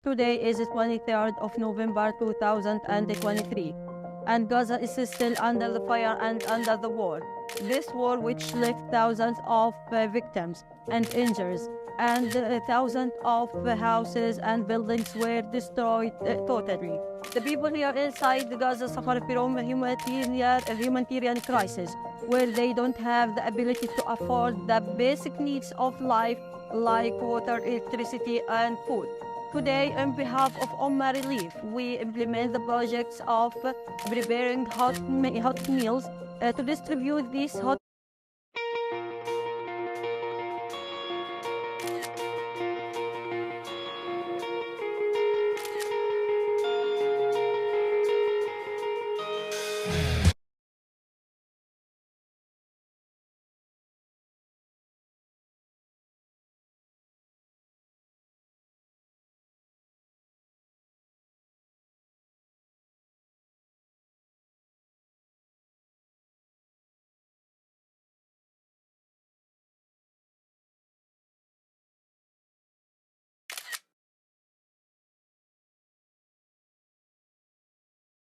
Today is the 23rd of November 2023, and Gaza is still under the fire and under the war. This war, which left thousands of victims and injuries, and thousands of houses and buildings were destroyed totally. The people here inside Gaza suffer from a humanitarian crisis, where they don't have the ability to afford the basic needs of life, like water, electricity, and food. Today, on behalf of Ummah Relief, we implement the projects of preparing hot meals to distribute these hot.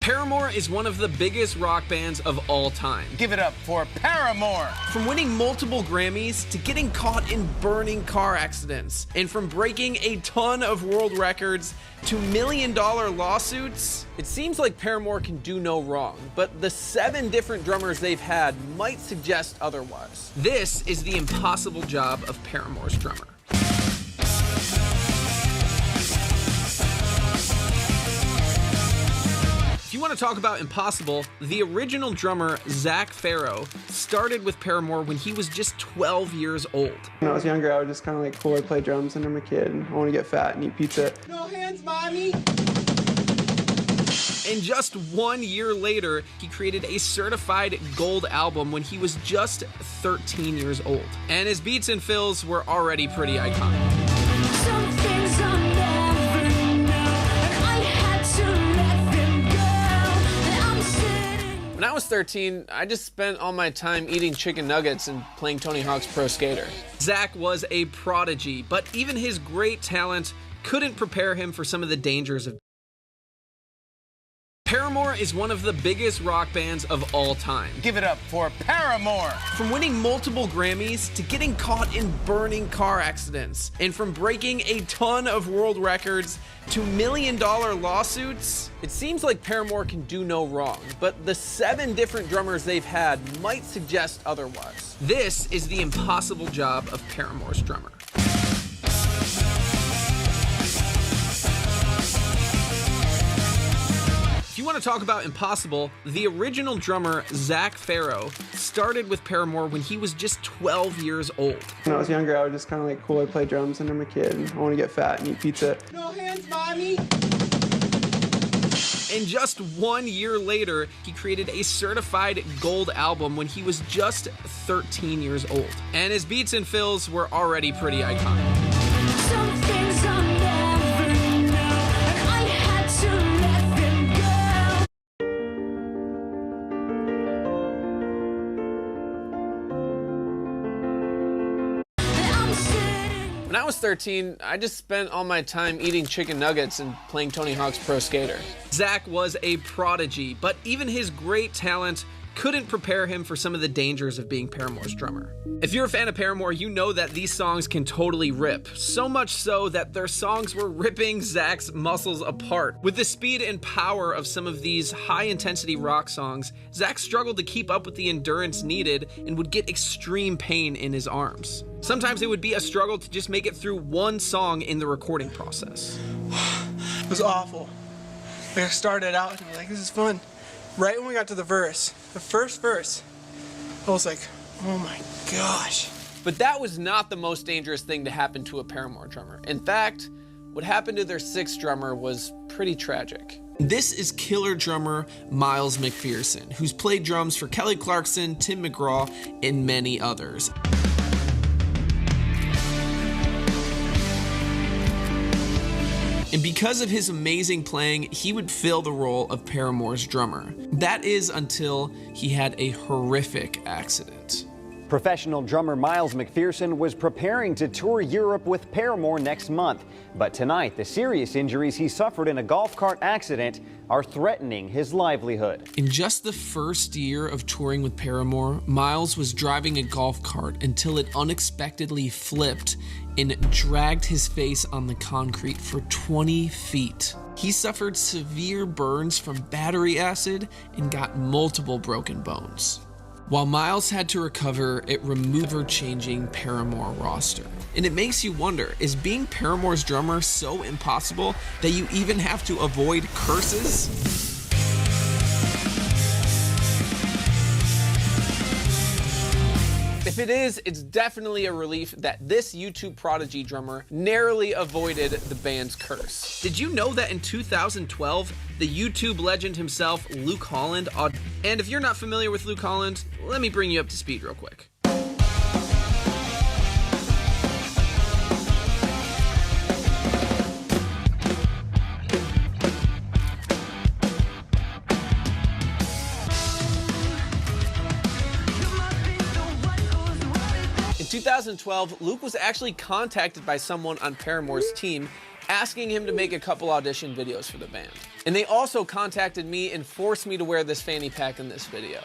Paramore is one of the biggest rock bands of all time. Give it up for Paramore! From winning multiple Grammys to getting caught in burning car accidents, and from breaking a ton of world records to million-dollar lawsuits, it seems like Paramore can do no wrong, but the 7 different drummers they've had might suggest otherwise. This is the impossible job of Paramore's drummer. If you want to talk about impossible, the original drummer, Zac Farro, started with Paramore when he was just 12 years old. When I was younger, I would just kind of like cool or play drums when I'm a kid, and I want to get fat and eat pizza. No hands, mommy! And just 1 year later, he created a certified gold album when he was just 13 years old. And his beats and fills were already pretty iconic. When I was 13, I just spent all my time eating chicken nuggets and playing Tony Hawk's Pro Skater. Zac was a prodigy, but even his great talent couldn't prepare him for some of the dangers of Paramore is one of the biggest rock bands of all time. Give it up for Paramore! From winning multiple Grammys to getting caught in burning car accidents, and from breaking a ton of world records to million-dollar lawsuits, it seems like Paramore can do no wrong, but the 7 different drummers they've had might suggest otherwise. This is the impossible job of Paramore's drummer. If you want to talk about impossible, the original drummer, Zac Farro, started with Paramore when he was just 12 years old. When I was younger, I would just kind of like cool or play drums when I'm a kid, and I want to get fat and eat pizza. No hands, mommy! And just 1 year later, he created a certified gold album when he was just 13 years old. And his beats and fills were already pretty iconic. When I was 13, I just spent all my time eating chicken nuggets and playing Tony Hawk's Pro Skater. Zac was a prodigy, but even his great talent couldn't prepare him for some of the dangers of being Paramore's drummer. If you're a fan of Paramore, you know that these songs can totally rip. So much so that their songs were ripping Zac's muscles apart. With the speed and power of some of these high-intensity rock songs, Zac struggled to keep up with the endurance needed and would get extreme pain in his arms. Sometimes it would be a struggle to just make it through one song in the recording process. It was awful. Like I started out and I was like, this is fun. Right when we got to the verse, the first verse, I was like, oh my gosh. But that was not the most dangerous thing to happen to a Paramore drummer. In fact, what happened to their 6th drummer was pretty tragic. This is killer drummer Miles McPherson, who's played drums for Kelly Clarkson, Tim McGraw, and many others. And because of his amazing playing, he would fill the role of Paramore's drummer. That is until he had a horrific accident. Professional drummer Miles McPherson was preparing to tour Europe with Paramore next month. But tonight, the serious injuries he suffered in a golf cart accident are threatening his livelihood. In just the first year of touring with Paramore, Miles was driving a golf cart until it unexpectedly flipped and dragged his face on the concrete for 20 feet. He suffered severe burns from battery acid and got multiple broken bones. While Miles had to recover, it removed her changing Paramore roster. And it makes you wonder, is being Paramore's drummer so impossible that you even have to avoid curses? If it is, it's definitely a relief that this YouTube prodigy drummer narrowly avoided the band's curse. Did you know that in 2012, the YouTube legend himself, Luke Holland, and if you're not familiar with Luke Holland, let me bring you up to speed real quick. In 2012, Luke was actually contacted by someone on Paramore's team asking him to make a couple audition videos for the band. And they also contacted me and forced me to wear this fanny pack in this video.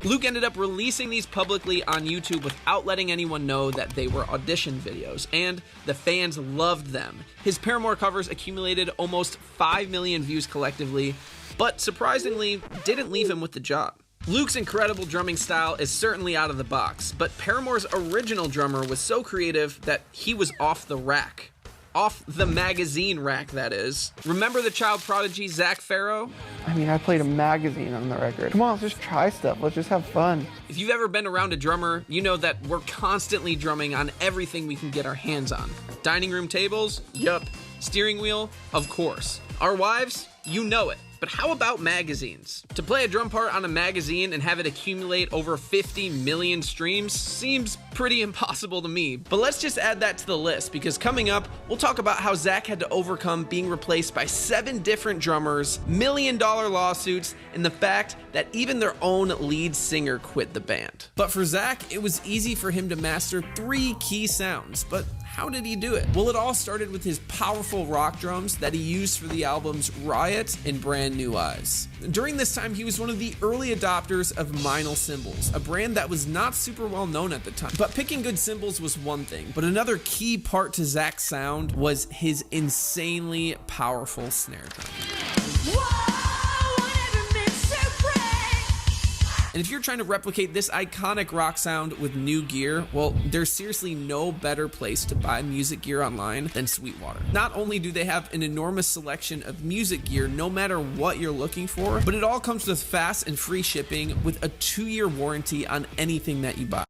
Luke ended up releasing these publicly on YouTube without letting anyone know that they were audition videos, and the fans loved them. His Paramore covers accumulated almost 5 million views collectively, but surprisingly, didn't leave him with the job. Luke's incredible drumming style is certainly out of the box, but Paramore's original drummer was so creative that he was off the rack. Off the magazine rack, that is. Remember the child prodigy Zach Farrow? I mean, I played a magazine on the record. Come on, let's just try stuff. Let's just have fun. If you've ever been around a drummer, you know that we're constantly drumming on everything we can get our hands on. Dining room tables? Yup. Steering wheel? Of course. Our wives? You know it. But how about magazines? To play a drum part on a magazine and have it accumulate over 50 million streams seems pretty impossible to me. But let's just add that to the list, because coming up, we'll talk about how Zach had to overcome being replaced by 7 different drummers, $1 million lawsuits, and the fact that even their own lead singer quit the band. But for Zach, it was easy for him to master 3 key sounds, but how did he do it? Well, it all started with his powerful rock drums that he used for the albums Riot and Brand New Eyes. During this time, he was one of the early adopters of Meinl cymbals, a brand that was not super well known at the time. But picking good cymbals was one thing, but another key part to Zach's sound was his insanely powerful snare drum. And if you're trying to replicate this iconic rock sound with new gear, well, there's seriously no better place to buy music gear online than Sweetwater. Not only do they have an enormous selection of music gear no matter what you're looking for, but it all comes with fast and free shipping with a 2-year warranty on anything that you buy.